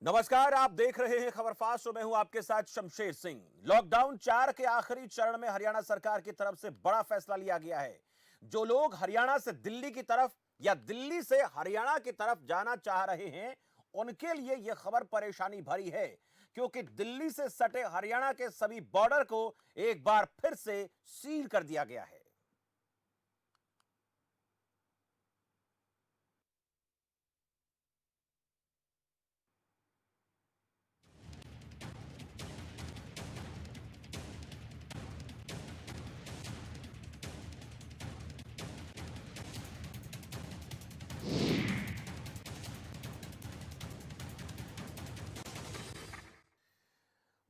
नमस्कार, आप देख रहे हैं खबर फास्ट और मैं हूं आपके साथ शमशेर सिंह। लॉकडाउन 4 के आखिरी चरण में हरियाणा सरकार की तरफ से बड़ा फैसला लिया गया है। जो लोग हरियाणा से दिल्ली की तरफ या दिल्ली से हरियाणा की तरफ जाना चाह रहे हैं, उनके लिए यह खबर परेशानी भरी है, क्योंकि दिल्ली से सटे हरियाणा के सभी बॉर्डर को एक बार फिर से सील कर दिया गया है।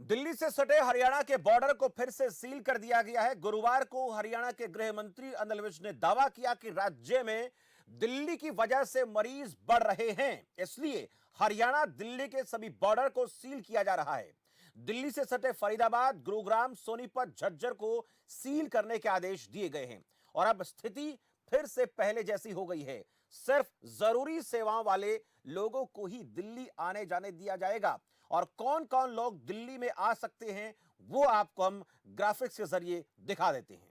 दिल्ली से सटे हरियाणा के बॉर्डर को फिर से सील कर दिया गया है। गुरुवार को हरियाणा के गृह मंत्री अनिल विज ने दावा किया कि राज्य में दिल्ली की वजह से मरीज बढ़ रहे हैं, इसलिए हरियाणा दिल्ली के सभी बॉर्डर को सील किया जा रहा है। दिल्ली से सटे फरीदाबाद, गुरुग्राम, सोनीपत, झज्जर को सील करने के आदेश दिए गए हैं और अब स्थिति फिर से पहले जैसी हो गई है। सिर्फ जरूरी सेवाओं वाले लोगों को ही दिल्ली आने जाने दिया जाएगा और कौन कौन लोग दिल्ली में आ सकते हैं वो आपको हम ग्राफिक्स के जरिए दिखा देते हैं।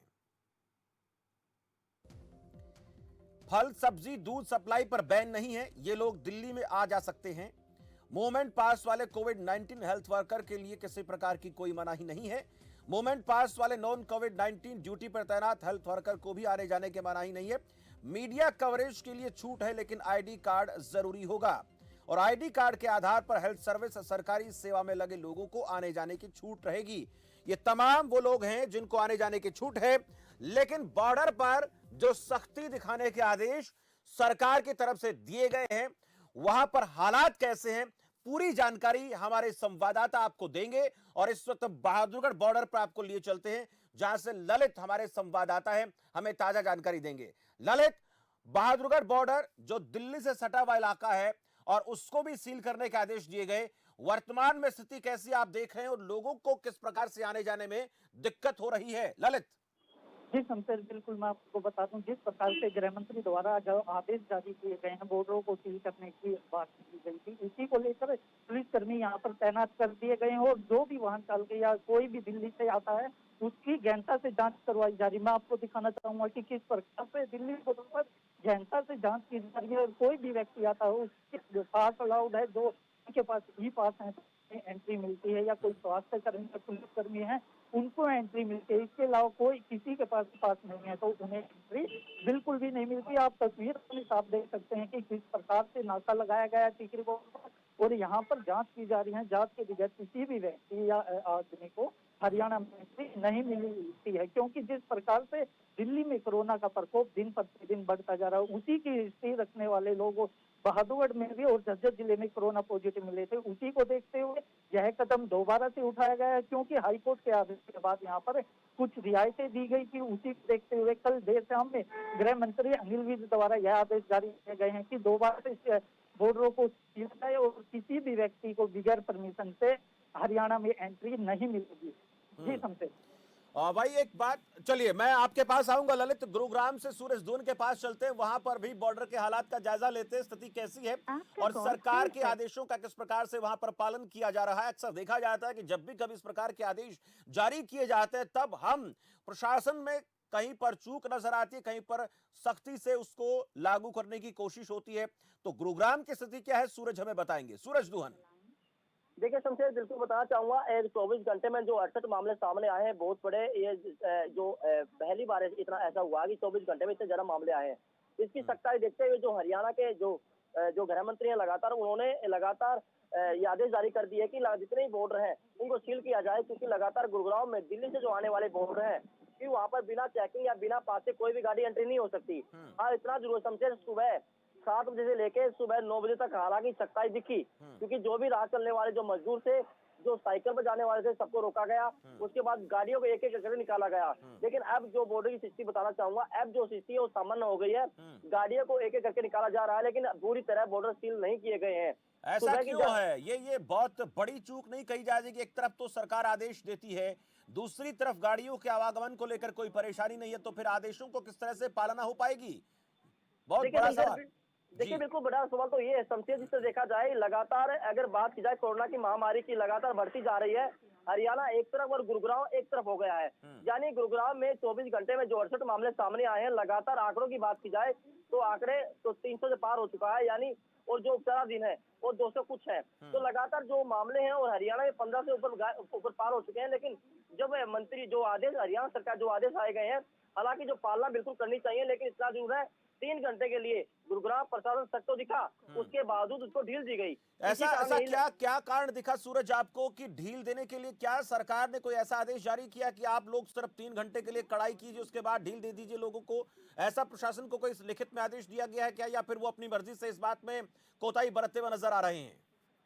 फल, सब्जी, दूध सप्लाई पर बैन नहीं है, ये लोग दिल्ली में आ जा सकते हैं। मूवमेंट पास वाले कोविड-19 हेल्थ वर्कर के लिए किसी प्रकार की कोई मनाही नहीं है। मूवमेंट पास वाले नॉन कोविड-19 ड्यूटी पर तैनात हेल्थ वर्कर को भी आने जाने की मनाही नहीं है। मीडिया कवरेज के लिए छूट है, लेकिन आईडी कार्ड जरूरी होगा और आईडी कार्ड के आधार पर हेल्थ सर्विस सरकारी सेवा में लगे लोगों को आने जाने की छूट रहेगी। ये तमाम वो लोग हैं जिनको आने जाने की छूट है, लेकिन बॉर्डर पर जो सख्ती दिखाने के आदेश सरकार की तरफ से दिए गए हैं, वहां पर हालात कैसे हैं, पूरी जानकारी हमारे संवाददाता आपको देंगे और इस वक्त बहादुरगढ़ बॉर्डर पर आपको लिए चलते हैं, जहां से ललित हमारे संवाददाता हैं, हमें ताजा जानकारी देंगे। ललित, बहादुरगढ़ बॉर्डर जो दिल्ली से सटा हुआ इलाका है और उसको भी सील करने के आदेश दिए गए, वर्तमान में स्थिति कैसी आप देख रहे हैं और लोगों को किस प्रकार से आने जाने में दिक्कत हो रही है? ललित। जी शमशेर, बिल्कुल मैं आपको बता दूं, जिस प्रकार से गृह मंत्री द्वारा जो आदेश जारी किए गए हैं बॉर्डरों को सील करने की बात की गई थी, इसी को लेकर पुलिसकर्मी यहाँ पर तैनात कर दिए गए हैं और जो भी वाहन चालक या कोई भी दिल्ली से आता है उसकी गहनता से जांच करवाई जा रही है। मैं आपको दिखाना चाहूंगा कि किस प्रकार से दिल्ली बॉर्डर पर गहनता से जांच की जा रही है और कोई भी व्यक्ति आता हो उसके पास अलाउड है, जो उनके पास ई पास है एंट्री मिलती है, या कोई स्वास्थ्य कर्मी या पुलिसकर्मी है उनको एंट्री मिलती है। इसके अलावा कोई किसी के पास नहीं है तो उन्हें एंट्री बिल्कुल भी नहीं मिलती। आप तस्वीर में साफ देख सकते हैं कि किस प्रकार से नाका लगाया गया है टिकरी बॉर्डर पर और यहाँ पर जांच की जा रही है। जांच के बगैर किसी भी व्यक्ति या आदमी को हरियाणा में एंट्री नहीं मिलती है, क्योंकि जिस प्रकार से दिल्ली में कोरोना का प्रकोप दिन प्रतिदिन बढ़ता जा रहा है, उसी की हिस्ट्री रखने वाले लोगों बहादुरगढ़ में भी और झज्जर जिले में कोरोना पॉजिटिव मिले थे। उसी को देखते हुए यह कदम दोबारा से उठाया गया है, क्योंकि हाईकोर्ट के आदेश के बाद यहाँ पर कुछ रियायतें दी गई थी। उसी को देखते हुए कल देर शाम में गृह मंत्री अनिल विज द्वारा यह आदेश जारी किए गए हैं कि दोबारा से बॉर्डरों को सील जाए और किसी भी व्यक्ति को बगैर परमिशन से हरियाणा में एंट्री नहीं मिलेगी। जी समझे भाई एक बात, चलिए मैं आपके पास आऊंगा ललित। गुरुग्राम से सूरज दून के पास चलते हैं, वहां पर भी बॉर्डर के हालात का जायजा लेते हैं, स्थिति कैसी है और सरकार के आदेशों का किस प्रकार से वहां पर पालन किया जा रहा है। अक्सर देखा जाता है कि जब भी कभी इस प्रकार के आदेश जारी किए जाते हैं तब हम प्रशासन में कहीं पर चूक नजर आती है, कहीं पर सख्ती से उसको लागू करने की कोशिश होती है। तो गुरुग्राम की स्थिति क्या है, सूरज हमें बताएंगे। सूरज दुहन। देखिए शमशेर, बिल्कुल बताना चाहूंगा, 24 घंटे में जो 68 मामले सामने आए हैं बहुत बड़े। ये जो पहली बार इतना ऐसा हुआ कि 24 घंटे में इतने ज्यादा मामले आए हैं। इसकी सख्ताई देखते हुए जो हरियाणा के जो गृह मंत्री हैं, उन्होंने लगातार ये आदेश जारी कर दिए कि जितने भी बॉर्डर हैं उनको सील किया जाए, क्योंकि लगातार गुरुग्राम में दिल्ली से जो आने वाले बॉर्डर हैं कि वहां पर बिना चेकिंग या बिना पास से कोई भी गाड़ी एंट्री नहीं हो सकती। हाँ, इतना जरूर शमशेर, सुबह 7 बजे से लेके सुबह 9 बजे तक हालांकि सख्ताई दिखी, क्योंकि जो भी राह चलने वाले जो मजदूर थे, जो साइकिल पर जाने वाले थे, सबको रोका गया। उसके बाद गाड़ियों को एक एक करके निकाला गया। लेकिन अब जो बॉर्डर की स्थिति बताना चाहूंगा, अब जो स्थिति है वो सामान्य हो गई है। गाड़ियों को एक एक करके निकाला जा रहा है, लेकिन पूरी तरह बॉर्डर सील नहीं किए गए हैं। ऐसा क्यों है? ये बहुत बड़ी चूक नहीं कही जाएगी कि एक तरफ तो सरकार आदेश देती है, दूसरी तरफ गाड़ियों के आवागमन को लेकर कोई परेशानी नहीं है, तो फिर आदेशों को किस तरह से पालना हो पाएगी? बहुत बड़ा सवाल। देखिए बिल्कुल बड़ा सवाल तो ये है शमशेर, जिससे देखा जाए लगातार अगर बात की जाए कोरोना की महामारी की लगातार बढ़ती जा रही है। हरियाणा एक तरफ और गुरुग्राम एक तरफ हो गया है। यानी गुरुग्राम में 24 घंटे में जो 68 मामले सामने आए हैं, लगातार आंकड़ों की बात की जाए तो आंकड़े तो 300 से पार हो चुका है। यानी और जो उपचाराधीन है वो 200 कुछ है। तो लगातार जो मामले हैं और हरियाणा में 15 से ऊपर पार हो चुके हैं। लेकिन जब मंत्री जो आदेश हरियाणा सरकार जो आदेश आए गए हैं, हालांकि जो पालना बिल्कुल करनी चाहिए, लेकिन इतना जरूर है 3 घंटे के लिए गुरुग्राम प्रशासन सख्त तो दिखा, उसके बावजूद उसको ढील दी गई। ऐसा ऐसा क्या क्या कारण दिखा सूरज आपको कि ढील देने के लिए? क्या सरकार ने कोई ऐसा आदेश जारी किया कि आप लोग सिर्फ 3 घंटे के लिए कड़ाई कीजिए, उसके बाद ढील दे दीजिए लोगों को? ऐसा प्रशासन को कोई लिखित में आदेश दिया गया है क्या, या फिर वो अपनी मर्जी से इस बात में कोताही बरतते हुए नजर आ रहे हैं?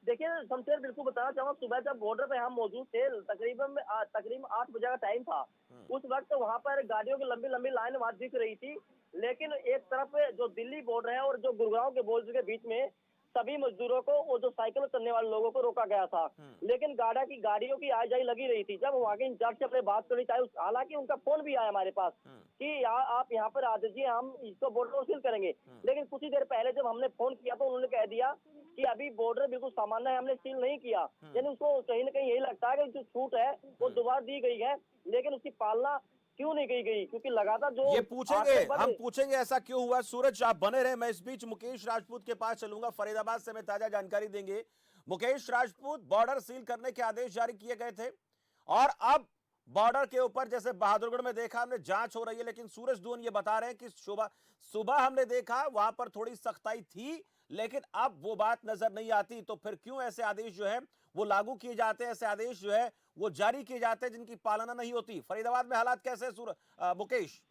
देखिए शमशेर बिल्कुल बताना चाहूंगा, सुबह जब बॉर्डर पे हम मौजूद थे, तकरीबन 8 बजे का टाइम था। उस वक्त वहां पर गाड़ियों की लंबी लंबी लाइन वहां दिख रही थी। लेकिन एक तरफ जो दिल्ली बॉर्डर है और जो गुरुग्राम के बॉर्डर के बीच में सभी मजदूरों को और जो साइकिल चलने वाले लोगों को रोका गया था। लेकिन गाड़ियों की आवाजाही लगी रही थी। जब वहाँ के इंचार्ज से अपने बात करनी चाहिए, हालांकि उनका फोन भी आया हमारे पास कि आप यहाँ पर आ जाइए, हम इसको बॉर्डर को सील करेंगे। लेकिन कुछ ही देर पहले जब हमने फोन किया तो उन्होंने कह दिया कि अभी बॉर्डर बिल्कुल सामान्य है, हमने सील नहीं किया। यानी उसको कहीं ना कहीं यही लगता है कि जो छूट है वो दोबारा दी गई है, लेकिन उसकी पालना क्यों नहीं की गई, क्योंकि लगातार जो ये पूछेंगे, हम पूछेंगे ऐसा क्यों हुआ। सूरज आप बने रहे, मैं इस बीच मुकेश राजपूत के पास चलूंगा, फरीदाबाद से हमें ताजा जानकारी देंगे। मुकेश राजपूत, बॉर्डर सील करने के आदेश जारी किए गए थे और अब बॉर्डर के ऊपर जैसे बहादुरगढ़ में देखा हमने जांच हो रही है, लेकिन सूरज दून ये बता रहे हैं कि सुबह सुबह हमने देखा वहां पर थोड़ी सख्ताई थी, लेकिन अब वो बात नजर नहीं आती। तो फिर क्यों ऐसे आदेश जो है वो लागू किए जाते हैं, ऐसे आदेश जो है वो जारी किए जाते हैं जिनकी पालना नहीं होती? फरीदाबाद में हालात कैसे है मुकेश?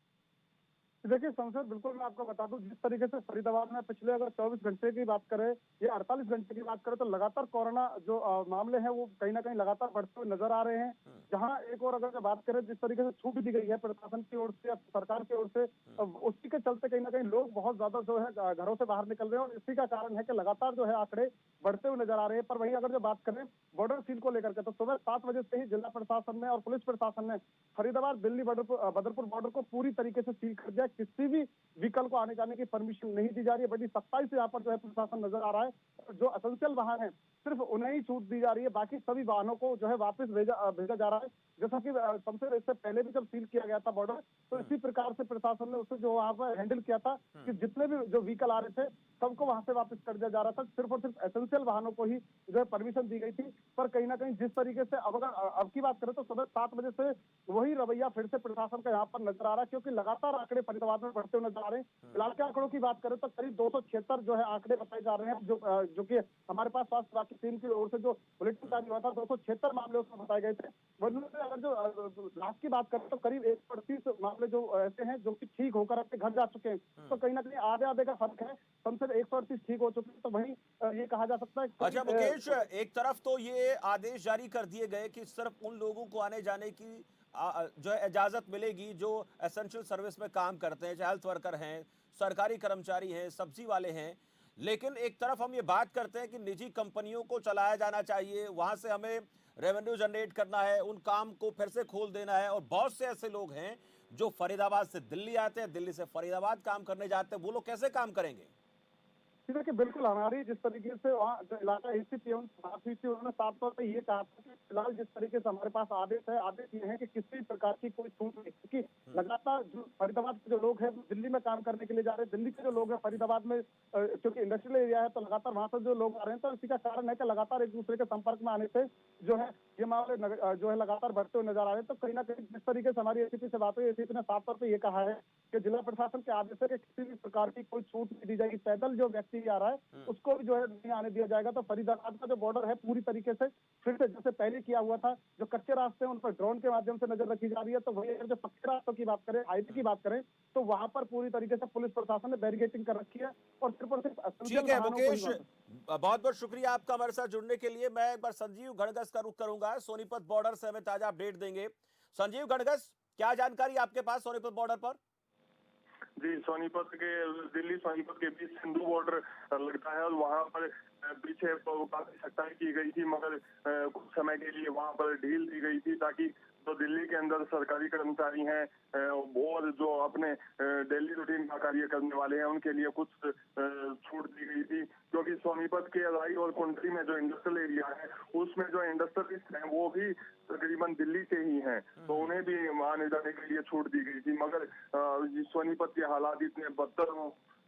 देखिए संसद, बिल्कुल मैं आपको बता दूं, जिस तरीके से फरीदाबाद में पिछले अगर 24 घंटे की बात करें या 48 घंटे की बात करें तो लगातार कोरोना जो मामले हैं वो कहीं ना कहीं लगातार बढ़ते हुए नजर आ रहे हैं। जहां एक और अगर बात करें, जिस तरीके से छूट दी गई है प्रशासन की ओर से या सरकार की ओर से, उसी के चलते कहीं ना कहीं लोग बहुत ज्यादा जो है घरों से बाहर निकल रहे हैं और इसी का कारण है कि लगातार जो है आंकड़े बढ़ते हुए नजर आ रहे हैं। पर वहीं अगर जो बात करें बॉर्डर सील को लेकर के, तो सुबह 7 बजे से ही जिला प्रशासन ने और पुलिस प्रशासन ने फरीदाबाद दिल्ली बदरपुर बॉर्डर को पूरी तरीके से सील कर दिया। किसी भी व्हीकल को आने जाने की परमिशन नहीं दी जा रही है। बड़ी सख्ताई से यहाँ पर जो है प्रशासन नजर आ रहा है। जो असेंशियल वाहन है सिर्फ उन्हें ही छूट दी जा रही है, बाकी सभी वाहनों को जो है वापस भेजा जा रहा है। जैसा कि सबसे इससे पहले भी जब सील किया गया था बॉर्डर, तो इसी प्रकार से प्रशासन ने उसे जो वहाँ पर हैंडल किया था कि जितने भी जो व्हीकल आ रहे थे सबको वहां से वापस कर दिया जा रहा था। सिर्फ और सिर्फ एसेंशियल वाहनों को ही जो है परमिशन दी गई थी। पर कहीं ना कहीं जिस तरीके से अब की बात करें तो सुबह 7 बजे से वही रवैया फिर से प्रशासन का यहाँ पर नजर आ रहा है, क्योंकि लगातार आंकड़े फरीदाबाद में बढ़ते हुए नजर आ रहे हैं। फिलहाल के आंकड़ों की बात करें तो करीब 276 जो है आंकड़े बताए जा रहे हैं, जो कि हमारे पास स्वास्थ्य विभाग की टीम की ओर से जो बुलेटिन जारी हुआ था 276 मामले उसमें बताए गए थे। वहीं अगर जो लास्ट की बात करें तो करीब 138 मामले जो ऐसे हैं जो कि ठीक होकर अपने घर जा चुके हैं। तो कहीं ना कहीं आधे आधे का फर्क है। समझ 138 ठीक हो चुके हैं, तो वहीं ये कहा जा सकता है। अच्छा मुकेश, एक तरफ तो ये आदेश जारी कर दिए गए कि सिर्फ उन लोगों को आने जाने की जो है इजाजत मिलेगी जो एसेंशियल सर्विस में काम करते हैं, चाहे हेल्थ वर्कर हैं, सरकारी कर्मचारी हैं, सब्जी वाले हैं। लेकिन एक तरफ हम ये बात करते हैं कि निजी कंपनियों को चलाया जाना चाहिए, वहां से हमें रेवेन्यू जनरेट करना है, उन काम को फिर से खोल देना है। और बहुत से ऐसे लोग हैं जो फरीदाबाद से दिल्ली आते हैं, दिल्ली से फरीदाबाद काम करने जाते हैं, वो लोग कैसे काम करेंगे? देखिए बिल्कुल, हमारी जिस तरीके से वहाँ जो इलाका स्थिति बात हुई थी, उन्होंने साफ तौर पर ये कहा था कि फिलहाल जिस तरीके से हमारे पास आदेश है, आदेश ये है कि किसी प्रकार की कोई छूट नहीं, क्योंकि लगातार जो फरीदाबाद के जो लोग हैं वो दिल्ली में काम करने के लिए जा रहे हैं। दिल्ली के जो लोग हैं फरीदाबाद में, क्योंकि इंडस्ट्रियल एरिया है, तो लगातार वहां से जो लोग आ रहे हैं, तो इसी का कारण है कि लगातार एक दूसरे के संपर्क में आने से जो है ये मामले जो है लगातार बढ़ते हुए नजर आ रहे हैं। तो कहीं ना कहीं जिस तरीके से हमारी एसीपी से बात हुई, एसीपी ने साफ तौर पर यह कहा है कि जिला प्रशासन के आदेश है कि किसी भी प्रकार की कोई छूट नहीं दी जाएगी। पैदल जो व्यक्ति आ रहा है उसको भी जो है नहीं आने दिया जाएगा। तो फरीदाबाद का जो बॉर्डर है पूरी तरीके से फिर से जैसे पहले किया हुआ था, जो कच्चे रास्ते हैं उन पर ड्रोन के माध्यम से नजर रखी जा रही है। तो वही अगर जो पक्के रास्तों की बात करें, हाईवे की बात करें, तो वहां पर पूरी तरीके से पुलिस प्रशासन ने बैरिकेटिंग कर रखी है और सिर्फ और सिर्फ ठीक है मुकेश, बहुत बहुत शुक्रिया आपका हमारे साथ जुड़ने के लिए। मैं एक बार संजीव गणगस का रुख करूंगा, सोनीपत बॉर्डर से हमें ताजा अपडेट देंगे। संजीव गणगस, क्या जानकारी आपके पास सोनीपत बॉर्डर पर? जी, सोनीपत के दिल्ली सोनीपत के बीच सिंधु बॉर्डर लगता है और वहां पर पीछे काफी सख्ताई की गई थी, मगर कुछ समय के लिए वहां पर ढील दी गई थी ताकि जो दिल्ली के अंदर सरकारी कर्मचारी हैं और जो अपने डेली रूटीन का कार्य करने वाले हैं उनके लिए कुछ छूट दी गई थी, क्योंकि सोनीपत के राई और कुंडली में जो इंडस्ट्रियल एरिया है उसमें जो इंडस्ट्रियलिस्ट हैं वो भी तकरीबन दिल्ली से ही हैं, तो उन्हें भी आने जाने के लिए छूट दी गई थी। मगर सोनीपत के हालात इतने बदतर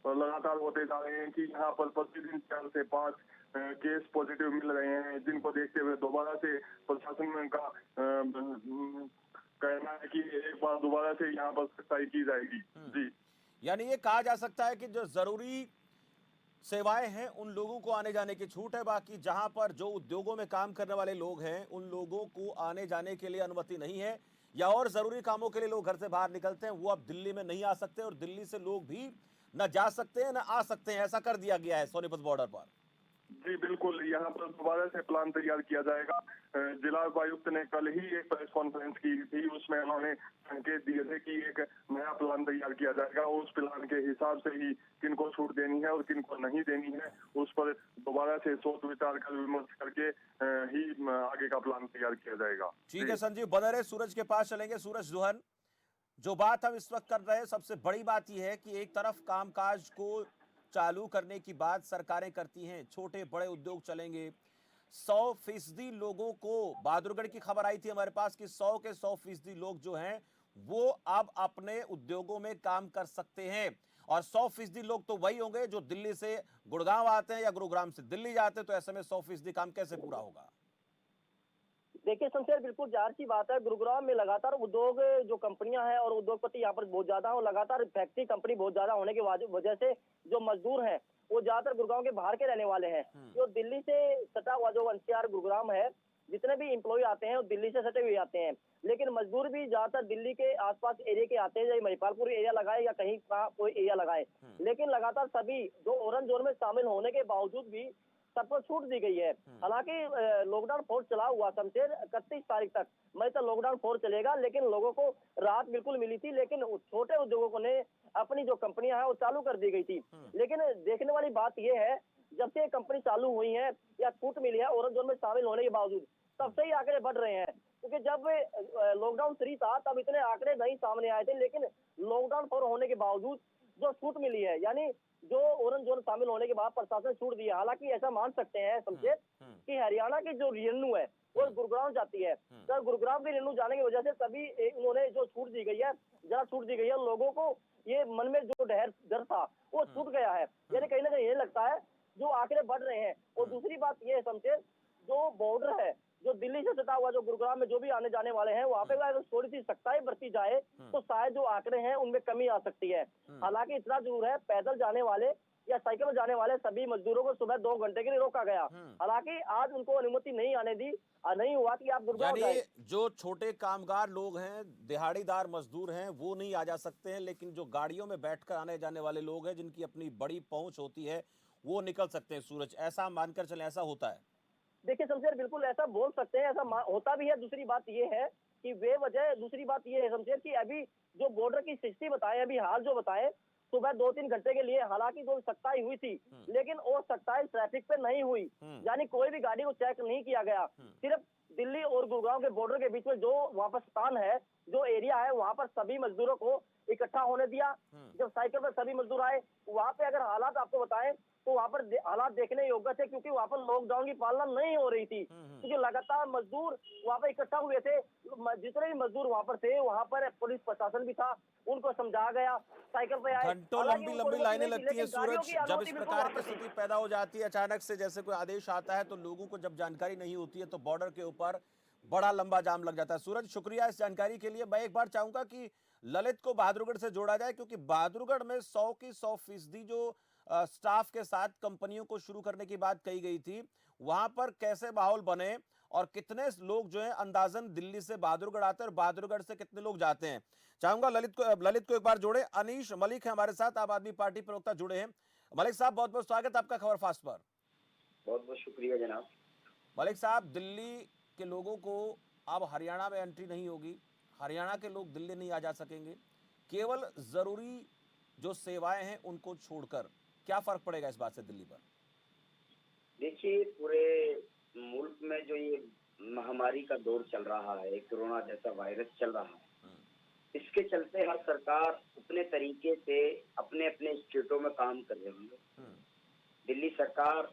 लगातार होते जा रहे हैं कि यहाँ पर प्रतिदिन 4 से 5 केस पॉजिटिव मिल रहे हैं, जिनको देखते हुए दोबारा से प्रशासन का कहना है कि एक बार दोबारा से यहाँ पर सख्ताई की जाएगी। जी, यानी ये कहा जा सकता है कि जो जरूरी सेवाएं हैं उन लोगों को आने जाने की छूट है, बाकी जहां पर जो उद्योगों में काम करने वाले लोग हैं उन लोगों को आने जाने के लिए अनुमति नहीं है, या और जरूरी कामों के लिए लोग घर से बाहर निकलते हैं वो अब दिल्ली में नहीं आ सकते, और दिल्ली से लोग भी न जा सकते हैं न आ सकते हैं, ऐसा कर दिया गया है सोनीपत बॉर्डर पर। जी बिल्कुल, यहाँ पर दोबारा से प्लान तैयार किया जाएगा। जिला उपायुक्त ने कल ही एक प्रेस कॉन्फ्रेंस की थी, उसमें उन्होंने संकेत दिए थे कि एक नया प्लान तैयार किया जाएगा, उस प्लान के हिसाब से ही किनको छूट देनी है और किनको नहीं देनी है उस पर दोबारा से सोच विचार कर विमर्श करके ही आगे का प्लान तैयार किया जाएगा। ठीक है संजीव, बने रहे, सूरज के पास चलेंगे। सूरज दुहन, जो बात हम इस वक्त कर रहे हैं सबसे बड़ी बात यह है कि एक तरफ कामकाज को चालू करने की बात सरकारें करती हैं, छोटे बड़े उद्योग चलेंगे, 100% लोगों को, बहादुरगढ़ की खबर आई थी हमारे पास कि 100 के 100% लोग जो हैं वो अब अपने उद्योगों में काम कर सकते हैं, और 100% लोग तो वही होंगे जो दिल्ली से गुड़गांव आते हैं या गुरुग्राम से दिल्ली जाते हैं, तो ऐसे में 100% काम कैसे पूरा होगा? देखिए शमशेर, बिल्कुल जाहिर सी बात है, गुरुग्राम में लगातार उद्योग जो कंपनियां हैं और उद्योगपति यहाँ पर बहुत ज्यादा और लगातार फैक्ट्री कंपनी बहुत ज्यादा होने की वजह से जो मजदूर हैं वो ज्यादातर गुरुग्राम के बाहर के रहने वाले हैं। जो दिल्ली से सटा हुआ जो एनसीआर गुरुग्राम है, जितने भी एम्प्लॉय आते हैं वो दिल्ली से सटे हुए आते हैं, लेकिन मजदूर भी ज्यादातर दिल्ली के आसपास एरिया के आते हैं, चाहे महिपालपुर एरिया लगाए या कहीं का कोई एरिया लगाए, लेकिन लगातार सभी जो ऑरेंज जोन में शामिल होने के बावजूद भी सबको छूट दी गई है। हालांकि लॉकडाउन 4 चला हुआ शमशेर 31 तारीख तक, मैं तो लॉकडाउन 4 चलेगा, लेकिन लोगों को राहत बिल्कुल मिली थी, लेकिन छोटे उद्योगों ने अपनी जो कंपनियां हैं वो चालू कर दी गई थी। लेकिन देखने वाली बात यह है, जब से कंपनी चालू हुई है या छूट मिली है ऑरेंज जोन में शामिल होने के बावजूद, तब से ही आंकड़े बढ़ रहे हैं, क्योंकि जब लॉकडाउन 3 था तब इतने आंकड़े नहीं सामने आए थे, लेकिन लॉकडाउन 4 होने के बावजूद जो छूट मिली है, यानी जो ऑरेंज जोन शामिल होने के बाद प्रशासन छूट दिया। हालांकि ऐसा मान सकते हैं समझे कि हरियाणा की जो रेन्यू है वो गुरुग्राम जाती है, तो गुरुग्राम की रेन्यू जाने की वजह से तभी उन्होंने जो छूट दी गई है, जरा छूट दी गई है, लोगों को ये मन में जो डर था वो छूट गया है, यानी कहीं ना कहीं ये लगता है जो आंकड़े बढ़ रहे हैं। और दूसरी बात ये है समझे, जो बॉर्डर है जो दिल्ली से सटा हुआ जो गुरुग्राम में जो भी आने जाने वाले हैं वहां पे अगर थोड़ी सी सख्ताई बरती जाए तो शायद जो आंकड़े हैं उनमें कमी आ सकती है। हालांकि इतना जरूर है, पैदल जाने वाले या साइकिल में जाने वाले सभी मजदूरों को सुबह 2 घंटे के लिए रोका गया। हालांकि आज उनको अनुमति नहीं आने दी, नहीं हुआ कि आप गुरुग्राम जाएं। यानी जो छोटे कामगार लोग हैं, दिहाड़ीदार मजदूर हैं, वो नहीं आ जा सकते हैं, लेकिन जो गाड़ियों में बैठकर आने जाने वाले लोग हैं जिनकी अपनी बड़ी पहुंच होती है वो निकल सकते हैं। सूरज, ऐसा मानकर चलें ऐसा होता है? देखिए शमशेर, बिल्कुल ऐसा बोल सकते हैं, ऐसा होता भी है। दूसरी बात ये है कि दूसरी बात ये है शमशेर कि अभी जो बॉर्डर की स्थिति बताए, अभी हाल जो बताए, सुबह 2-3 घंटे के लिए हालांकि जो सख्ताई हुई थी, लेकिन वो सख्ताई ट्रैफिक पे नहीं हुई, यानी कोई भी गाड़ी को चेक नहीं किया गया। सिर्फ दिल्ली और गुरुग्राम के बॉर्डर के बीच में जो वहाँ पर स्थान है, जो एरिया है, वहाँ पर सभी मजदूरों को इकट्ठा होने दिया। जब साइकिल पर सभी मजदूर आए, वहाँ पे अगर हालात आपको बताएं तो वहाँ पर हालात देखने योग्य थे, क्योंकि वहाँ पर लॉकडाउन की पालना नहीं हो रही थी, क्योंकि लगातार मजदूर वहाँ पर इकट्ठा हुए थे। जितने भी मजदूर वहाँ पर थे, वहाँ पर पुलिस प्रशासन भी था, उनको समझाया गया, साइकिल पे आए। घंटों लंबी लाइनें लगती हैं सूरज, जब इस प्रकार की स्थिति पैदा हो जाती है, अचानक से जैसे कोई आदेश आता है तो लोगों को जब जानकारी नहीं होती है तो बॉर्डर के ऊपर बड़ा लंबा जाम लग जाता है। सूरज, शुक्रिया इस जानकारी के लिए। मैं एक बार चाहूंगा कि ललित को बहादुरगढ़ से जोड़ा जाए, क्योंकि बहादुरगढ़ में 100 की 100% जो स्टाफ के साथ कंपनियों को शुरू करने की बात कही गई थी, वहां पर कैसे माहौल बने और कितने लोग जो हैं अंदाजन दिल्ली से बहादुरगढ़ आते हैं और बहादुरगढ़ से कितने लोग जाते हैं। चाहूंगा ललित को एक बार जोड़े। अनीश मलिक है हमारे साथ, आम आदमी पार्टी प्रवक्ता जुड़े हैं। मलिक साहब, बहुत बहुत स्वागत आपका खबर फास्ट पर। बहुत बहुत शुक्रिया जनाब। मलिक साहब, दिल्ली के लोगों को अब हरियाणा में एंट्री नहीं होगी, हरियाणा के लोग दिल्ली नहीं आ जा सकेंगे, केवल जरूरी जो सेवाएं हैं उनको छोड़कर, क्या फर्क पड़ेगा इस बात से दिल्ली पर? देखिए, पूरे मुल्क में जो ये महामारी का दौर चल रहा है, कोरोना जैसा वायरस चल रहा है, इसके चलते हर सरकार अपने तरीके से अपने अपने स्टेटों में काम कर रही है। दिल्ली सरकार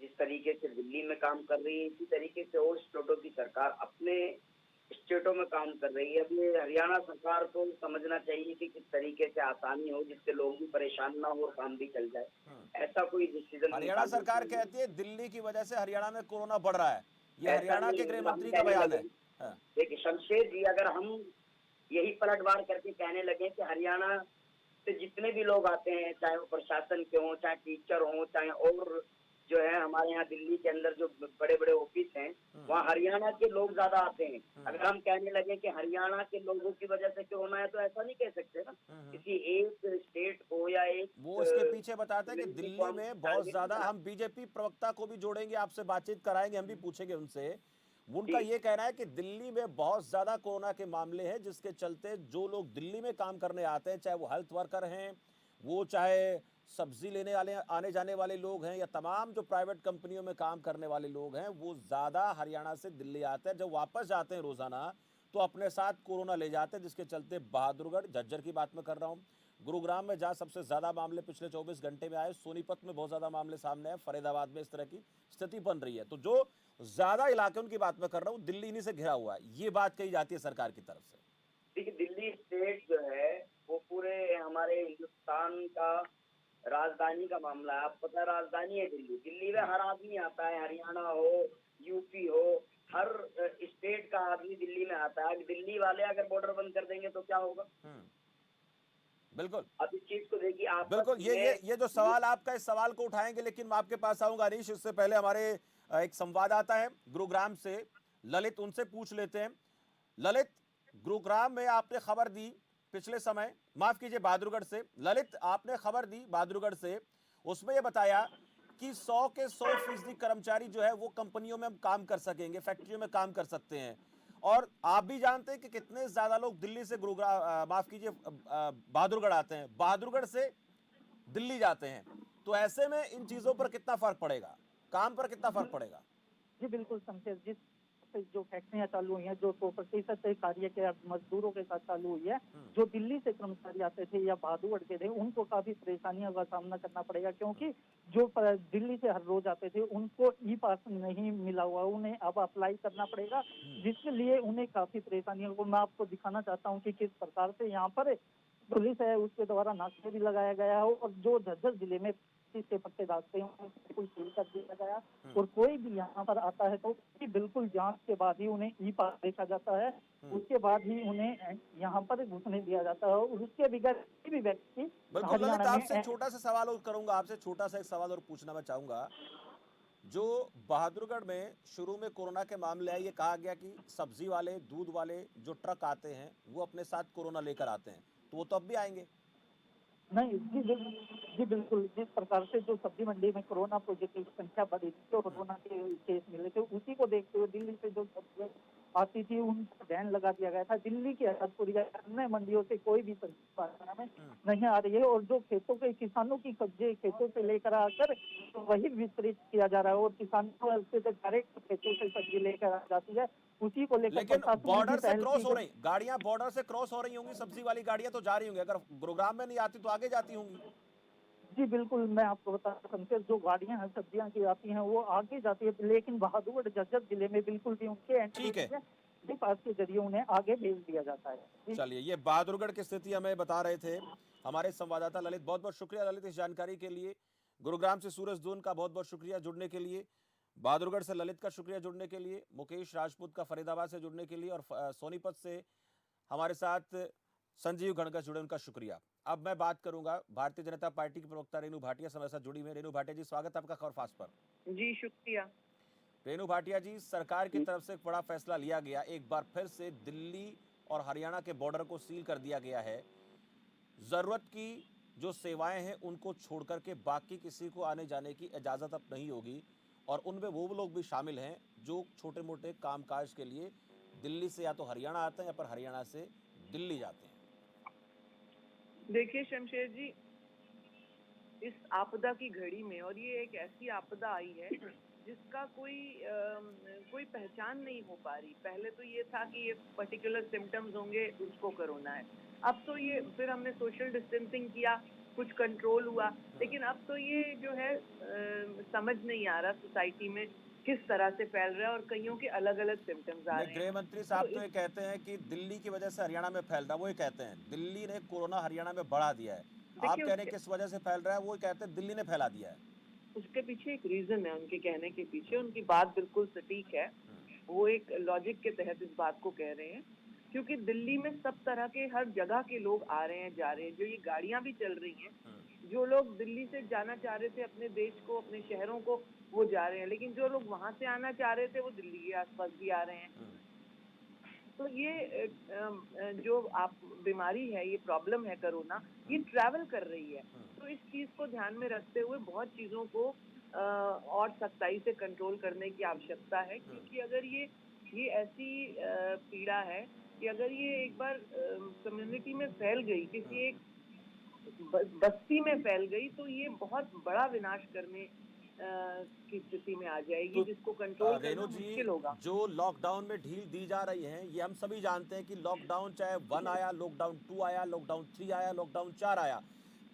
जिस तरीके से दिल्ली में काम कर रही है, इसी तरीके से और स्टेटों की सरकार अपने स्टेटों में काम कर रही है। अभी हरियाणा सरकार को समझना चाहिए कि किस तरीके से आसानी हो, जिससे लोग भी परेशान ना हो और काम भी चल जाए। ऐसा कोई डिसीजन हरियाणा सरकार कहती है दिल्ली की वजह से हरियाणा में कोरोना बढ़ रहा है, ये हरियाणा के गृह मंत्री का बयान है। देखिए शमशेर जी, अगर हम यही पलटवार करके कहने लगे कि हरियाणा से जितने भी लोग आते हैं, चाहे वो प्रशासन के हों, चाहे टीचर हों, चाहे और जो है हमारे यहाँ दिल्ली के अंदर जो बड़े बड़े ऑफिस हैं, वहाँ हरियाणा के लोग ज्यादा आते हैं। अगर हम कहने लगे कि हरियाणा के लोगों की वजह से कोरोना है, तो ऐसा नहीं कह सकते ना। किसी एक स्टेट को या एक वो इसके पीछे बताते हैं कि दिल्ली में बहुत ज्यादा, हम बीजेपी प्रवक्ता को भी जोड़ेंगे, आपसे बातचीत कराएंगे, हम भी पूछेंगे उनसे। उनका ये कहना है कि दिल्ली में बहुत ज्यादा कोरोना के मामले हैं, जिसके चलते जो लोग दिल्ली में काम करने आते हैं, चाहे वो हेल्थ वर्कर हैं, वो चाहे सब्जी लेने वाले आने जाने वाले लोग हैं, या तमाम जो प्राइवेट कंपनियों में काम करने वाले लोग हैं, वो ज्यादा हरियाणा से दिल्ली आते हैं। जब वापस जाते हैं रोजाना तो अपने साथ कोरोना ले जाते हैं, जिसके चलते बहादुरगढ़, झज्जर की बात मैं कर रहा हूँ, गुरुग्राम में जहाँ सबसे ज्यादा मामले पिछले 24 घंटे में आए, सोनीपत में बहुत ज्यादा मामले सामने आए, फरीदाबाद में इस तरह की स्थिति बन रही है। तो जो ज्यादा इलाके उनकी बात मैं कर रहा हूँ, दिल्ली इन्हीं से घिरा हुआ है, ये बात कही जाती है सरकार की तरफ से। देखिए, दिल्ली स्टेट जो है वो पूरे हमारे हिंदुस्तान का राजधानी का मामला है। आपको पता है, राजधानी है दिल्ली। दिल्ली में हर आदमी आता है, हरियाणा हो, यूपी हो, हर स्टेट का आदमी दिल्ली में आता है। दिल्ली वाले अगर बॉर्डर बंद कर देंगे तो क्या होगा? बिल्कुल, अब इस चीज को देखिए आप। बिल्कुल, ये जो सवाल आपका, इस सवाल को उठाएंगे, लेकिन मैं आपके पास आऊंगा अनीश। इससे पहले हमारे एक संवाददाता है गुरुग्राम से, ललित, उनसे पूछ लेते हैं। ललित, गुरुग्राम में आपने खबर दी पिछले समय, माफ कीजिए बहादुरगढ़ से, ललित आपने खबर दी बहादुरगढ़ से, उसमें यह बताया कि 100 के 100% कर्मचारी जो है वो कंपनियों में काम कर सकेंगे, फैक्ट्रियों में काम कर सकते हैं। और आप भी जानते हैं कि कितने ज्यादा लोग दिल्ली से गुरुग्राम, माफ कीजिए, बहादुरगढ़ आते हैं, बहादुरगढ़ से दिल्ली जाते हैं। तो ऐसे में इन चीजों पर कितना फर्क पड़ेगा, काम पर कितना फर्क पड़ेगा? जी बिल्कुल शमशेर, जिस जो फैक्ट्रियां चालू हुई हैं, जो 100% कार्य के मजदूरों के साथ चालू हुई है, जो दिल्ली से कर्मचारी आते थे या बहादुरगढ़ के थे, उनको काफी परेशानियों का सामना करना पड़ेगा, क्योंकि जो दिल्ली से हर रोज आते थे उनको ई पास नहीं मिला हुआ, उन्हें अब अप्लाई करना पड़ेगा, जिसके लिए उन्हें काफी परेशानियों को मैं आपको दिखाना चाहता हूँ कि किस प्रकार से यहाँ पर पुलिस है उसके द्वारा नाके भी लगाया गया है, और जो झज्जर जिले में से पट्टे दागते हैं बिल्कुल सील कर दिया गया। और कोई भी यहाँ पर आता है तो बिल्कुल जांच के बाद ही उन्हें ई पास देखा जाता है, उसके बाद ही उन्हें यहाँ पर घुसने दिया जाता है, और उसके बगैर किसी भी व्यक्ति। बिल्कुल ललित, आपसे छोटा सा सवाल और करूंगा, आपसे छोटा सा एक सवाल और पूछना मैं चाहूंगा। जो बहादुरगढ़ में शुरू में कोरोना के मामले आए, ये कहा गया कि सब्जी वाले, दूध वाले जो ट्रक आते हैं वो अपने साथ कोरोना लेकर आते हैं, तो वो तो अब भी आएंगे? नहीं जी बिल्कुल, जिस प्रकार से जो सब्जी मंडी में कोरोना पॉजिटिव की संख्या बढ़ी थी, तो कोरोना के केस मिले थे, उसी को देखते हुए दिल्ली से जो सब्जियां आती थी उन पर बैन लगा दिया गया था। दिल्ली की हरदपुर या अन्य मंडियों से कोई भी सब्जी बाजार में नहीं आ रही है, और जो खेतों के किसानों की सब्जी खेतों से लेकर आकर तो वही वितरित किया जा रहा है, और किसानों से डायरेक्ट खेतों से सब्जी लेकर आ जाती है, उसी को लेकर। लेकिन बॉर्डर से क्रॉस हो रही गाड़ियां, बॉर्डर से क्रॉस हो रही होंगी, सब्जी वाली गाड़ियां तो जा रही होंगी, अगर गुरुग्राम में नहीं आती तो आगे जाती होंगी। जी बिल्कुल, मैं आपको बता सकता, जो गाड़ियां हैं सब्जियां की आती हैं वो आगे जाती है, लेकिन बहादुरगढ़ झज्जर जिले में बिल्कुल भी उनके एंट्री पास के जरिए उन्हें आगे भेज दिया जाता है। चलिए, ये बहादुरगढ़ की स्थिति हमें बता रहे थे हमारे संवाददाता ललित। बहुत बहुत शुक्रिया ललित इस जानकारी के लिए। गुरुग्राम से सूरज दून का बहुत बहुत शुक्रिया जुड़ने के लिए, बहादुरगढ़ से ललित का शुक्रिया जुड़ने के लिए, मुकेश राजपूत का फरीदाबाद से जुड़ने के लिए, और सोनीपत से हमारे साथ संजीव गणकर जुड़े, उनका शुक्रिया। अब मैं बात करूंगा भारतीय जनता पार्टी की प्रवक्ता रेणु भाटिया से हमारे साथ जुड़ी हुई। रेणु भाटिया जी, स्वागत है आपका खबर फास्ट पर। जी शुक्रिया। रेणु भाटिया जी, सरकार की तरफ से एक बड़ा फैसला लिया गया, एक बार फिर से दिल्ली और हरियाणा के बॉर्डर को सील कर दिया गया है। जरूरत की जो सेवाएं हैं उनको छोड़कर के बाकी किसी को आने जाने की इजाजत अब नहीं होगी, और उनमें वो लोग भी शामिल हैं जो छोटे मोटे कामकाज के लिए दिल्ली से या तो हरियाणा आते हैं या फिर हरियाणा से दिल्ली जाते हैं। देखिए शमशेर जी, इस आपदा की घड़ी में, और ये एक ऐसी आपदा आई है जिसका कोई पहचान नहीं हो पा रही। पहले तो ये था कि ये पर्टिकुलर सिम्टम्स होंगे, उसको कोरोना है। अब तो ये फिर हमने सोशल डिस्टेंसिंग किया, कुछ कंट्रोल हुआ, लेकिन अब तो ये जो है समझ नहीं आ रहा सोसाइटी में किस तरह से फैल रहा है, और कईयों के अलग-अलग सिम्टम्स आ नहीं, रहे गृह हैं। मंत्री तो साहब तो ये कहते हैं कि दिल्ली की वजह से हरियाणा में फैल रहा है, वो ये कहते हैं दिल्ली ने कोरोना हरियाणा में बढ़ा दिया है। आप देखिए कह रहे हैं उसके किस वजह से फैल रहा है, वो कहते हैं दिल्ली ने फैला दिया है। उसके पीछे एक रीजन है, उनके कहने के पीछे उनकी बात बिल्कुल सटीक है। वो एक लॉजिक के तहत इस बात को कह रहे हैं, क्योंकि दिल्ली में सब तरह के हर जगह के लोग आ रहे हैं, जा रहे हैं। जो ये गाड़ियां भी चल रही हैं, जो लोग दिल्ली से जाना चाह रहे थे अपने देश को, अपने शहरों को, वो जा रहे हैं, लेकिन जो लोग वहां से आना चाह रहे थे वो दिल्ली के आसपास भी आ रहे हैं। तो ये जो आप बीमारी है, ये प्रॉब्लम है कोरोना, ये ट्रैवल कर रही है। तो इस चीज को ध्यान में रखते हुए बहुत चीजों को और सख्ताई से कंट्रोल करने की आवश्यकता है, क्योंकि अगर ये ऐसी पीड़ा है कि अगर ये एक बार कम्युनिटी में फैल गई, किसी एक बस्ती में फैल गई, तो ये बहुत बड़ा विनाश करने की स्थिति में आ जाएगी, तो जिसको कंट्रोल रेणु करना जी, मुश्किल होगा। जो लॉकडाउन में ढील दी जा रही है, ये हम सभी जानते हैं कि लॉकडाउन चाहे 1 आया, लॉकडाउन 2 आया, लॉकडाउन 3 आया, लॉकडाउन 4 आया,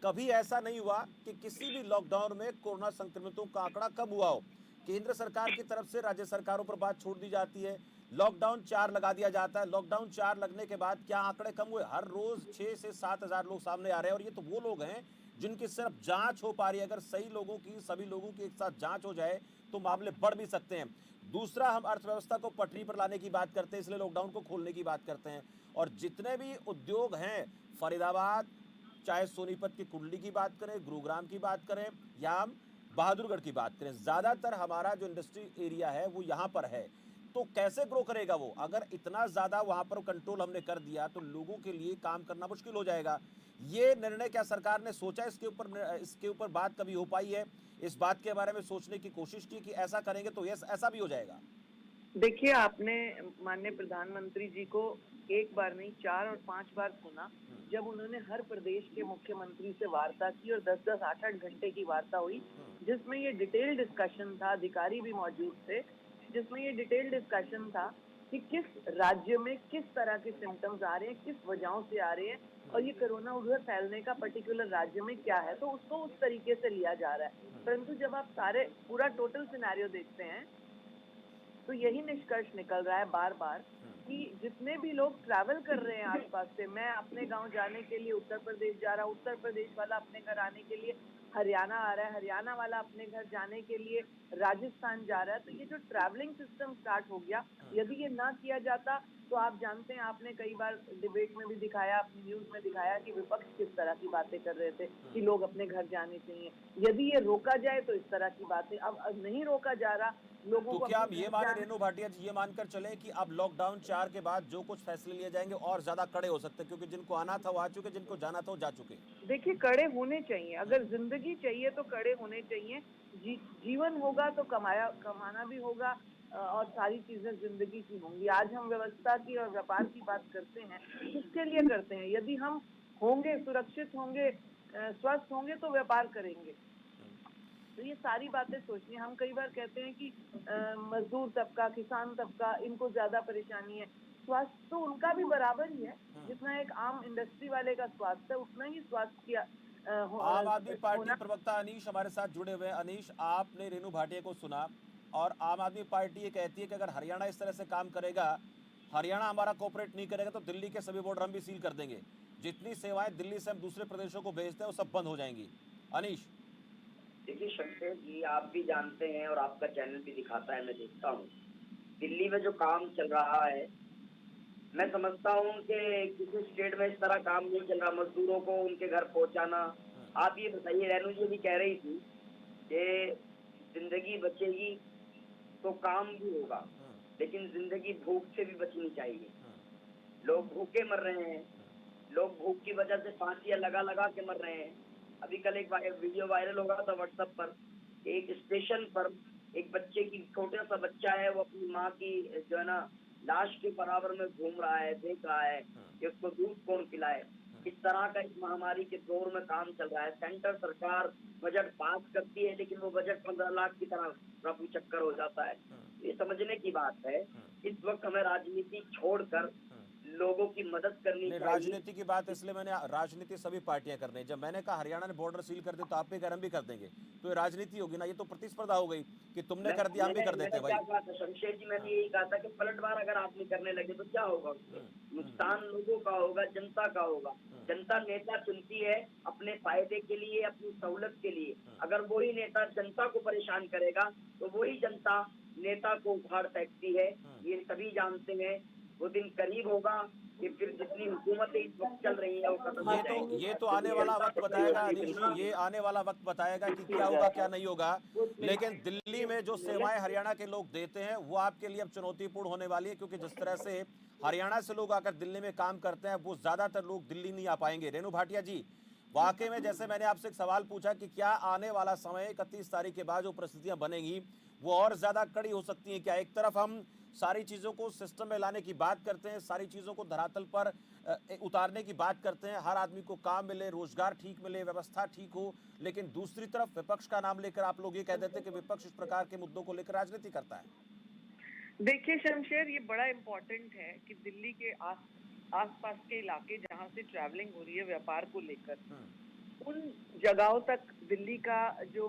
कभी ऐसा नहीं हुआ कि किसी भी लॉकडाउन में कोरोना संक्रमितों का आंकड़ा कम हुआ हो। केंद्र सरकार की तरफ से राज्य सरकारों पर बात छोड़ दी जाती है, लॉकडाउन 4 लगा दिया जाता है। लॉकडाउन 4 लगने के बाद क्या आंकड़े कम हुए? हर रोज 6 से 7 हजार लोग सामने आ रहे हैं, और ये तो वो लोग हैं जिनकी सिर्फ जांच हो पा रही है। अगर सही लोगों की, सभी लोगों की एक साथ जांच हो जाए तो मामले बढ़ भी सकते हैं। दूसरा, हम अर्थव्यवस्था को पटरी पर लाने की बात करते हैं, इसलिए लॉकडाउन को खोलने की बात करते हैं। और जितने भी उद्योग हैं, फरीदाबाद, चाहे सोनीपत की कुंडली की बात करें, गुरुग्राम की बात करें, या हम बहादुरगढ़ की बात करें, ज्यादातर हमारा जो इंडस्ट्री एरिया है वो यहाँ पर है। तो कैसे ग्रो करेगा वो? अगर इतना ज्यादा वहां पर कंट्रोल हमने कर दिया तो लोगों के लिए काम करना मुश्किल हो जाएगा। ये निर्णय क्या सरकार ने सोचा इसके ऊपर बात कभी हो पाई है? इस बात के बारे में सोचने की कोशिश की कि ऐसा करेंगे तो यस ऐसा भी हो जाएगा? देखिए, आपने माननीय प्रधानमंत्री जी को एक बार नहीं 4 और 5 बार सुना, जब उन्होंने हर प्रदेश के मुख्यमंत्री से वार्ता की, और 10-10, 8-8 घंटे की वार्ता हुई, जिसमें ये डिटेल डिस्कशन था, अधिकारी भी मौजूद थे, जिसमें ये डिटेल डिस्कशन था कि किस राज्य में किस तरह के सिम्टम्स आ रहे हैं, किस वजहों से आ रहे हैं, और ये कोरोना उधर फैलने का पर्टिकुलर राज्य में क्या है, तो उसको उस तरीके से लिया जा रहा है। परंतु जब आप पूरा टोटल सिनेरियो देखते हैं, तो यही निष्कर्ष निकल रहा है बार बार कि जितने भी लोग ट्रैवल कर रहे हैं आसपास से, मैं अपने गांव जाने के लिए उत्तर प्रदेश जा रहा हूँ, उत्तर प्रदेश वाला अपने घर आने के लिए हरियाणा आ रहा है, हरियाणा वाला अपने घर जाने के लिए राजस्थान जा रहा है, तो ये जो ट्रैवलिंग सिस्टम स्टार्ट हो गया, यदि ये ना किया जाता तो आप जानते हैं, आपने कई बार डिबेट में भी दिखाया, अपनी न्यूज में दिखाया कि विपक्ष किस तरह की बातें कर रहे थे कि लोग अपने घर जाने चाहिए। यदि ये रोका जाए तो इस तरह की बातें, अब नहीं रोका जा रहा, लोगों तो को क्या हम अपने ये घर माने, जाने। रेणु भाटिया जी, ये मानकर चले कि अब लॉकडाउन 4 के बाद जो कुछ फैसले लिए जाएंगे और ज्यादा कड़े हो सकते हैं, क्योंकि जिनको आना था वो आ चुके, जिनको जाना था वो जा चुके? देखिए, कड़े होने चाहिए, अगर जिंदगी चाहिए तो कड़े होने चाहिए। जीवन होगा तो कमाना भी होगा, और सारी चीजें जिंदगी की होंगी। आज हम व्यवस्था की और व्यापार की बात करते हैं, किसके लिए करते हैं? यदि हम होंगे, सुरक्षित होंगे, स्वस्थ होंगे, तो व्यापार करेंगे। तो ये सारी बातें सोचनी। हम कई बार कहते हैं कि मजदूर तबका, किसान तबका, इनको ज्यादा परेशानी है। स्वास्थ्य तो उनका भी बराबर ही है, जितना एक आम इंडस्ट्री वाले का स्वास्थ्य है, उतना ही स्वास्थ्य किया आम आदमी पार्टी होना। प्रवक्ता अनीश हमारे साथ जुड़े हुए हैं। अनीश, आपने रेणु भाटिया को सुना, और आम आदमी पार्टी ये कहती है कि अगर हरियाणा इस तरह से काम करेगा, हरियाणा हमारा कोऑपरेट नहीं करेगा, तो दिल्ली के सभी बॉर्डर हम भी सील कर देंगे। जितनी सेवाएं दिल्ली से हम दूसरे प्रदेशों को भेजते हैं वो सब बंद हो जाएंगी। अनीश। देखिए शमशेर जी, आप भी जानते हैं और आपका चैनल भी दिखाता है, मैं देखता हूँ दिल्ली में जो काम चल रहा है, मैं समझता हूँ कि किसी स्टेट में इस तरह काम नहीं चल रहा, मजदूरों को उनके घर पहुंचाना। आप ये बताइए, रेणु जी भी कह रही थी कि जिंदगी बचेगी तो काम भी होगा, लेकिन जिंदगी भूख से भी बचनी चाहिए। लोग भूखे मर रहे हैं, लोग भूख की वजह से फांसियां लगा लगा के मर रहे हैं। अभी कल एक वीडियो वायरल हो रहा था व्हाट्सएप पर, एक स्टेशन पर एक बच्चे की, छोटा सा बच्चा है, वो अपनी माँ की जो है ना लाश के बराबर में घूम रहा है, देख रहा है कि उसको दूध कौन पिलाए। इस तरह का इस महामारी के दौर में काम चल रहा है। सेंटर सरकार बजट पास करती है, लेकिन वो बजट 15 लाख की तरह रफू चक्कर हो जाता है। ये समझने की बात है, इस वक्त हमें राजनीति छोड़कर लोगों की मदद करनी नहीं, चाहिए। राजनीति की बात इसलिए मैंने, राजनीति सभी पार्टियां कर रही हैं। जब मैंने कहा हरियाणा ने बॉर्डर सील कर दे तो आप भी कर, हम भी कर देंगे, तो ये राजनीति होगी ना, ये तो प्रतिस्पर्धा हो गई कि तुमने कर दिया हम भी कर देते हैं भाई। क्या कहा था शमशेर जी, मैंने यही कहा था कि पलटवार अगर आदमी करने लगे तो क्या होगा उससे? नुकसान लोगों का होगा, जनता का होगा। जनता नेता चुनती है अपने फायदे के लिए, अपनी सहूलत के लिए। अगर वही नेता जनता को परेशान करेगा तो वही जनता नेता को उखाड़ फेंकती है। ये सभी जानते हैं। वो दिन करीब होगा कि फिर जितनी हुकूमतें इस वक्त चल रही है वो खत्म हो जाएंगी। ये तो आने वाला वक्त बताएगा अनिल जी, ये आने वाला वक्त बताएगा कि क्या होगा क्या नहीं होगा। लेकिन दिल्ली में जो सेवाएं हरियाणा के लोग देते हैं वो आपके लिए अब चुनौतीपूर्ण होने वाली है, क्योंकि जिस तरह से हरियाणा से लोग आकर दिल्ली में काम करते हैं वो ज्यादातर लोग दिल्ली नहीं आ पाएंगे। रेणु भाटिया जी, वाकई में जैसे मैंने आपसे एक सवाल पूछा कि क्या आने वाला समय 31 तारीख के बाद जो परिस्थितियां बनेंगी वो और ज्यादा कड़ी हो सकती हैं क्या? एक तरफ हम सारी चीज़ों को सिस्टम में लाने की बात करते हैं, सारी चीज़ों को धरातल पर उतारने की बात करते हैं, हर आदमी को काम मिले, रोजगार ठीक मिले, व्यवस्था ठीक हो, लेकिन दूसरी तरफ विपक्ष का नाम लेकर आप लोग ये कह देते हैं कि विपक्ष इस प्रकार के मुद्दों को लेकर राजनीति करता है। देखिए शमशेर, ये बड़ा इम्पोर्टेंट है कि दिल्ली के आसपास के इलाके जहाँ से ट्रैवलिंग हो रही है व्यापार को लेकर, उन जगहों तक दिल्ली का जो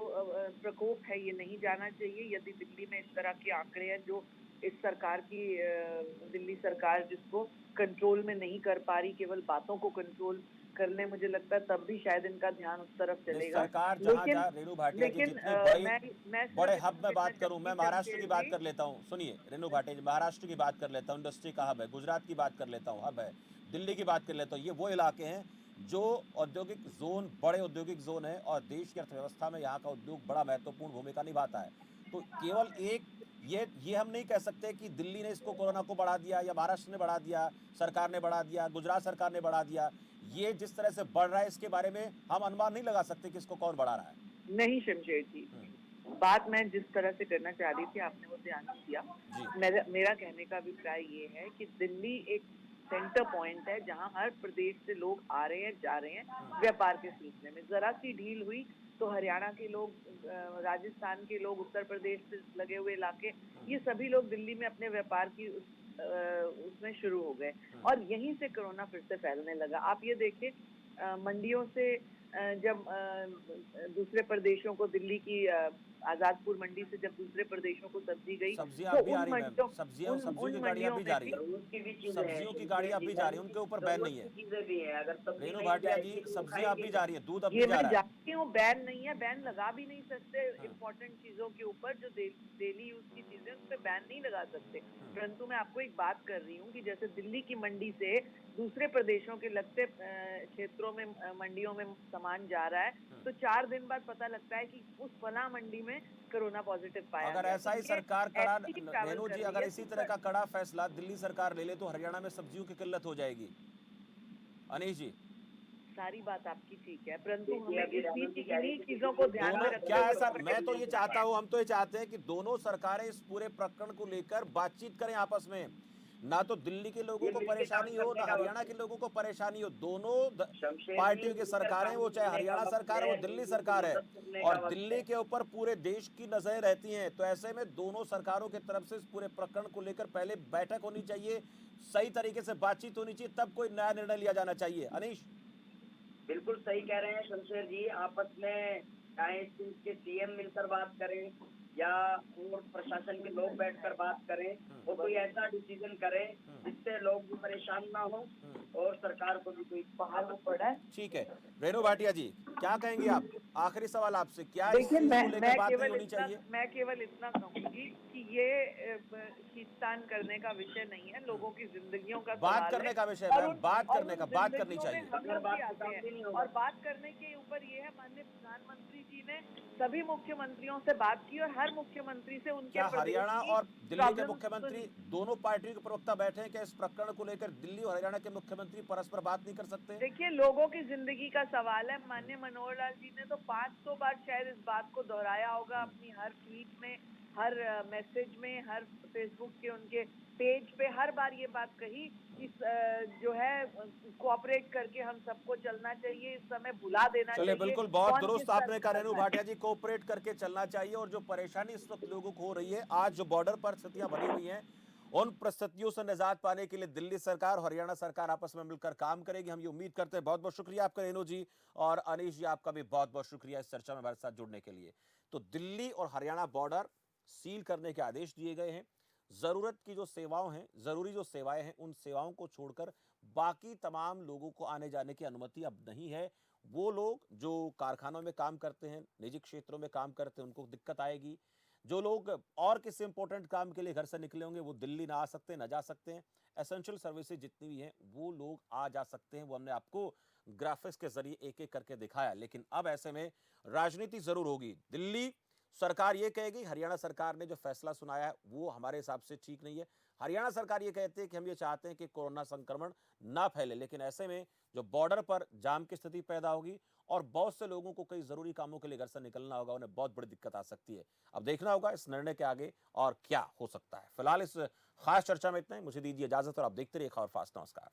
प्रकोप है ये नहीं जाना चाहिए। यदि दिल्ली में इस तरह के आंकड़े हैं जो इस सरकार की, दिल्ली सरकार जिसको कंट्रोल में नहीं कर पा रही, केवल बातों को कंट्रोल करने, मुझे लगता है तब भी शायद इनका ध्यान उस तरफ चलेगा। सरकार जहाँ रेणु भाटिया जी जितनी बड़े हब में बात करूं, मैं महाराष्ट्र की बात कर लेता हूं। सुनिए रेणु भाटिया जी, महाराष्ट्र की बात कर लेता हूं, इंडस्ट्री का हब है। गुजरात की बात कर लेता हूं, हब है। दिल्ली की बात कर लेता हूं। ये वो इलाके हैं जो औद्योगिक जोन, बड़े औद्योगिक जोन है और देश की अर्थव्यवस्था में यहाँ का उद्योग बड़ा महत्वपूर्ण भूमिका निभाता है। तो केवल एक ये हम नहीं कह सकते कि दिल्ली ने इसको, कोरोना को बढ़ा दिया या महाराष्ट्र ने बढ़ा दिया, सरकार ने बढ़ा दिया, गुजरात सरकार ने बढ़ा दिया। ये जिस तरह से बढ़ रहा है इसके बारे में हम अनुमान नहीं लगा सकते कि इसको कौन बढ़ा रहा है। नहीं शमशेर जी, बात मैं जिस तरह से करना चाह रही थी आपने वो ध्यान नहीं दिया। मेरा कहने का अभिप्राय ये है कि दिल्ली एक सेंटर पॉइंट है जहां हर प्रदेश से लोग आ रहे हैं, जा रहे हैं व्यापार के सिलसिले में। जरा सी ढील हुई तो हरियाणा के लोग, राजस्थान के लोग, उत्तर प्रदेश से लगे हुए इलाके, ये सभी लोग दिल्ली में अपने व्यापार की उसमें शुरू हो गए और यहीं से कोरोना फिर से फैलने लगा। आप ये देखिए, मंडियों से जब दूसरे प्रदेशों को, दिल्ली की आजादपुर मंडी से जब दूसरे प्रदेशों को सब्जी गई, सब्जियां भी आ रही है, सब्जियों की गाड़ियां भी जा रही है, सब्जियों की गाड़ियां भी जा रही है, उनके ऊपर बैन नहीं है। रेणु भाटिया जी, सब्जियां भी जा रही है, दूध अब भी जा रहा है। जानती हूँ बैन नहीं है, बैन लगा भी नहीं सकते। इम्पोर्टेंट चीजों के ऊपर, जो डेली यूज की चीजें, उस पर बैन नहीं लगा सकते। परंतु मैं आपको एक बात कर रही हूँ कि जैसे दिल्ली की मंडी से दूसरे प्रदेशों के लगते क्षेत्रों में, मंडियों में सामान जा रहा है, तो 4 दिन बाद पता लगता है कि उस फला मंडी में कोरोना पॉजिटिव पाया गया। अगर ऐसा ही सरकार कड़ा, रेणु जी, अगर इसी तरह का कड़ा फैसला दिल्ली सरकार ले ले तो हरियाणा में सब्जियों की किल्लत हो जाएगी। अनीश जी, सारी बात आपकी ठीक है, परंतु हमें इन्हीं चीजों को ध्यान में रखते क्या ऐसा, मैं तो ये चाहता हूँ, हम तो ये चाहते हैं कि दोनों सरकारें इस पूरे प्रकरण को लेकर बातचीत करें आपस में। ना तो दिल्ली के लोगों को परेशानी हो, ना हरियाणा के लोगों को परेशानी हो। दोनों पार्टियों की सरकारें, वो चाहे हरियाणा सरकार है, वो दिल्ली सरकार है, और दिल्ली के ऊपर पूरे देश की नजरें रहती हैं। तो ऐसे में दोनों सरकारों की तरफ से इस पूरे प्रकरण को लेकर पहले बैठक होनी चाहिए, सही तरीके से बातचीत होनी चाहिए, तब कोई नया निर्णय लिया जाना चाहिए। अनीश, बिल्कुल सही कह रहे हैं शमशेर जी। आपस में चाहे इसके सीएम मिलकर बात करें या और प्रशासन के लोग बैठकर बात करें, और कोई ऐसा डिसीजन करें जिससे लोग भी परेशान ना हो और सरकार को भी कोई पहाड़ पड़ा है। ठीक है। रेणु भाटिया जी, क्या कहेंगे आप? आखिरी सवाल आपसे, क्या इस देखिए, चीज को लेकर बात नहीं होनी चाहिए? मैं केवल इतना कहूंगी कि ये खींचतान करने का विषय नहीं है, लोगों की जिंदगियों का बात करने का विषय है, बात करनी चाहिए। और बात करने के ऊपर ये है, माननीय प्रधानमंत्री जी ने सभी मुख्यमंत्रियों से बात की और हर मुख्यमंत्री से उनके, क्या हरियाणा और दिल्ली के मुख्यमंत्री, दोनों पार्टियों के प्रवक्ता बैठे हैं क्या इस प्रकरण को लेकर? दिल्ली और हरियाणा के मुख्यमंत्री परस्पर बात नहीं कर सकते? देखिए, लोगों की जिंदगी का सवाल है। माननीय मनोहर लाल जी ने तो 500 बार शायद इस बात को दोहराया होगा अपनी हर ट्वीट में, हर मैसेज में, हर फेसबुक के उनके पेज पे हर बार ये बात कही कि जो है कोऑपरेट करके हम सबको चलना चाहिए, इस समय भुला देना चलिए चाहिए। बिल्कुल, बहुत कौन दुरुस्त किस आपने कहा तरफ रेणु चलना है। भाटिया जी, कोऑपरेट करके चलना चाहिए। और जो परेशानी इस वक्त लोगों को हो रही है, आज जो बॉर्डर पर स्थितियां बनी हुई हैं, उन परिस्थितियों से निजात पाने के लिए दिल्ली सरकार और हरियाणा सरकार आपस में मिलकर काम करेगी, हम ये उम्मीद करते हैं। बहुत बहुत शुक्रिया आपका रेणु जी, और अनीश जी आपका भी बहुत बहुत शुक्रिया इस चर्चा में हमारे साथ जुड़ने के लिए। तो दिल्ली और हरियाणा बॉर्डर सील करने के आदेश दिए गए हैं। जरूरत की जो सेवाओं हैं, जरूरी जो सेवाएं हैं, उन सेवाओं को छोड़कर बाकी तमाम लोगों को आने जाने की अनुमति अब नहीं है। वो लोग जो कारखानों में काम करते हैं, निजी क्षेत्रों में काम करते हैं, उनको दिक्कत आएगी। जो लोग और किसी इंपॉर्टेंट काम के लिए घर से निकले होंगे, वो दिल्ली ना आ सकते, ना जा सकते हैं। एसेंशियल सर्विसेज जितनी भी हैं, वो लोग आ जा सकते हैं। वो हमने आपको ग्राफिक्स के जरिए एक एक करके दिखाया। लेकिन अब ऐसे में राजनीति जरूर होगी। दिल्ली सरकार ये कहेगी हरियाणा सरकार ने जो फैसला सुनाया है वो हमारे हिसाब से ठीक नहीं है। हरियाणा सरकार ये कहती है कि हम ये चाहते हैं कि कोरोना संक्रमण ना फैले। लेकिन ऐसे में जो बॉर्डर पर जाम की स्थिति पैदा होगी और बहुत से लोगों को कई जरूरी कामों के लिए घर से निकलना होगा, उन्हें बहुत बड़ी दिक्कत आ सकती है। अब देखना होगा इस निर्णय के आगे और क्या हो सकता है। फिलहाल इस खास चर्चा में इतना ही। मुझे दीजिए इजाजत और आप देखते रहिए खबर फास्ट। नमस्कार।